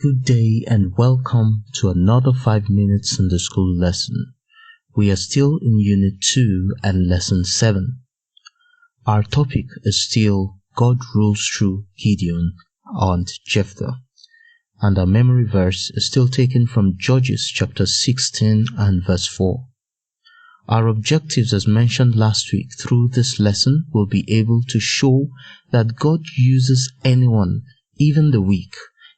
Good day and welcome to another 5 minutes in the school lesson. We are still in Unit 2 and Lesson 7. Our topic is still God rules through Gideon and Jephthah. And our memory verse is still taken from Judges chapter 16 and verse 4. Our objectives as mentioned last week through this lesson will be able to show that God uses anyone, even the weak,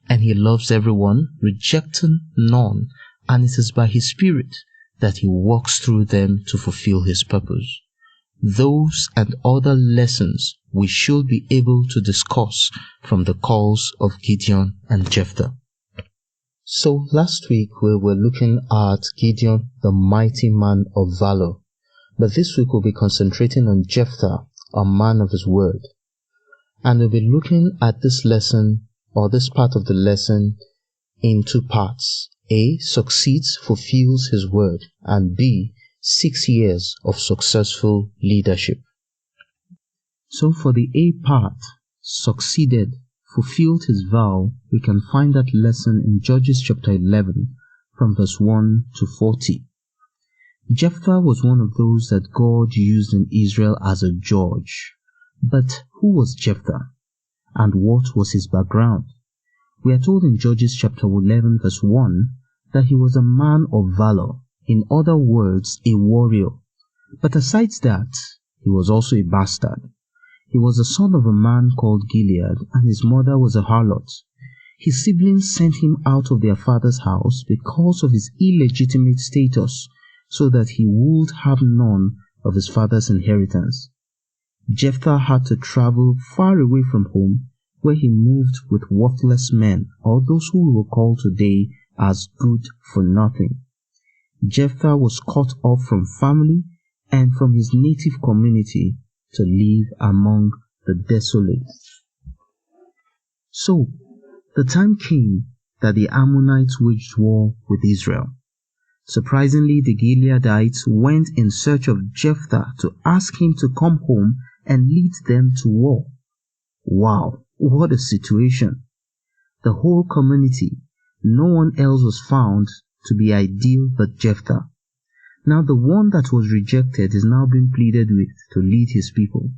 and He loves everyone, rejecting none, and it is by His Spirit that He walks through them to fulfill His purpose. Those and other lessons we should be able to discuss from the calls of Gideon and Jephthah. So last week we were looking at Gideon, the mighty man of valor, but this week we'll be concentrating on Jephthah, a man of his word. And we'll be looking at this lesson or this part of the lesson in two parts. A. Succeeds, fulfills his word, and B. 6 years of successful leadership. So for the A part, succeeded, fulfilled his vow, we can find that lesson in Judges chapter 11 from verse 1 to 40. Jephthah was one of those that God used in Israel as a judge. But who was Jephthah? And what was his background? We are told in Judges chapter 11 verse 1 that he was a man of valor, in other words, a warrior. But aside that, he was also a bastard. He was the son of a man called Gilead, and his mother was a harlot. His siblings sent him out of their father's house because of his illegitimate status, so that he would have none of his father's inheritance. Jephthah had to travel far away from home, where he moved with worthless men, or those who we will call today as good for nothing. Jephthah was cut off from family and from his native community to live among the desolate. So, the time came that the Ammonites waged war with Israel. Surprisingly, the Gileadites went in search of Jephthah to ask him to come home and lead them to war. Wow, what a situation! The whole community, no one else was found to be ideal but Jephthah. Now the one that was rejected is now being pleaded with to lead his people,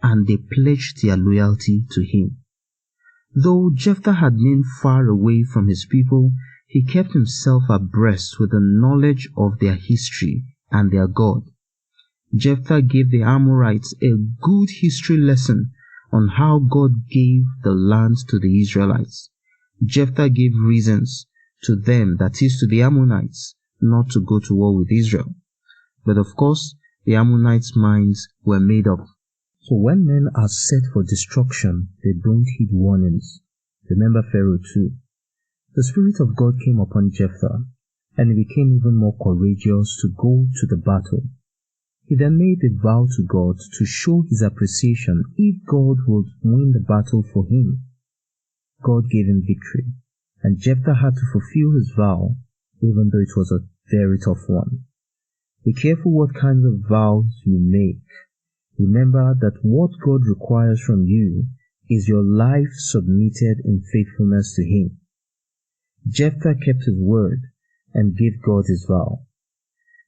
and they pledged their loyalty to him. Though Jephthah had been far away from his people, he kept himself abreast with the knowledge of their history and their God. Jephthah gave the Amorites a good history lesson on how God gave the land to the Israelites. Jephthah gave reasons to them, that is to the Ammonites, not to go to war with Israel. But of course, the Ammonites' minds were made up. So when men are set for destruction, they don't heed warnings. Remember Pharaoh too. The Spirit of God came upon Jephthah, and he became even more courageous to go to the battle. He then made a vow to God to show his appreciation if God would win the battle for him. God gave him victory, and Jephthah had to fulfill his vow, even though it was a very tough one. Be careful what kinds of vows you make. Remember that what God requires from you is your life submitted in faithfulness to Him. Jephthah kept his word and gave God his vow.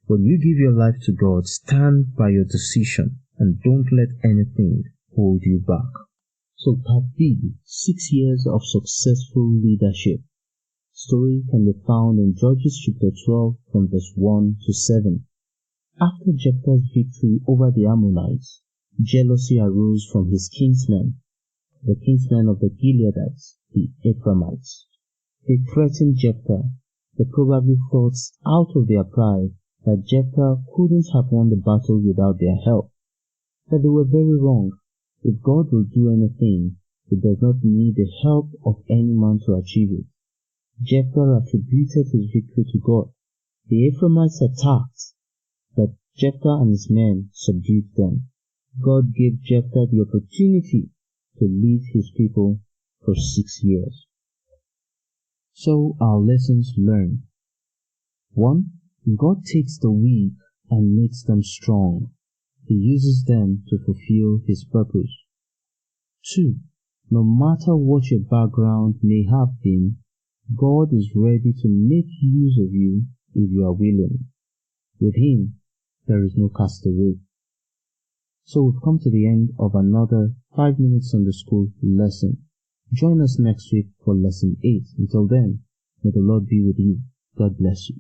When you give your life to God, stand by your decision and don't let anything hold you back. So part B, 6 years of successful leadership. Story can be found in Judges chapter 12 from verse 1 to 7. After Jephthah's victory over the Ammonites, jealousy arose from his kinsmen, the kinsmen of the Gileadites, the Ephraimites. They threatened Jephthah. They probably thought out of their pride that Jephthah couldn't have won the battle without their help. But they were very wrong. If God will do anything, He does not need the help of any man to achieve it. Jephthah attributed his victory to God. The Ephraimites attacked, but Jephthah and his men subdued them. God gave Jephthah the opportunity to lead his people for 6 years. So our lessons learned. 1. God takes the weak and makes them strong. He uses them to fulfill His purpose. 2. No matter what your background may have been, God is ready to make use of you if you are willing. With Him, there is no castaway. So we've come to the end of another 5 minutes Sunday School lesson. Join us next week for lesson 8. Until then, may the Lord be with you. God bless you.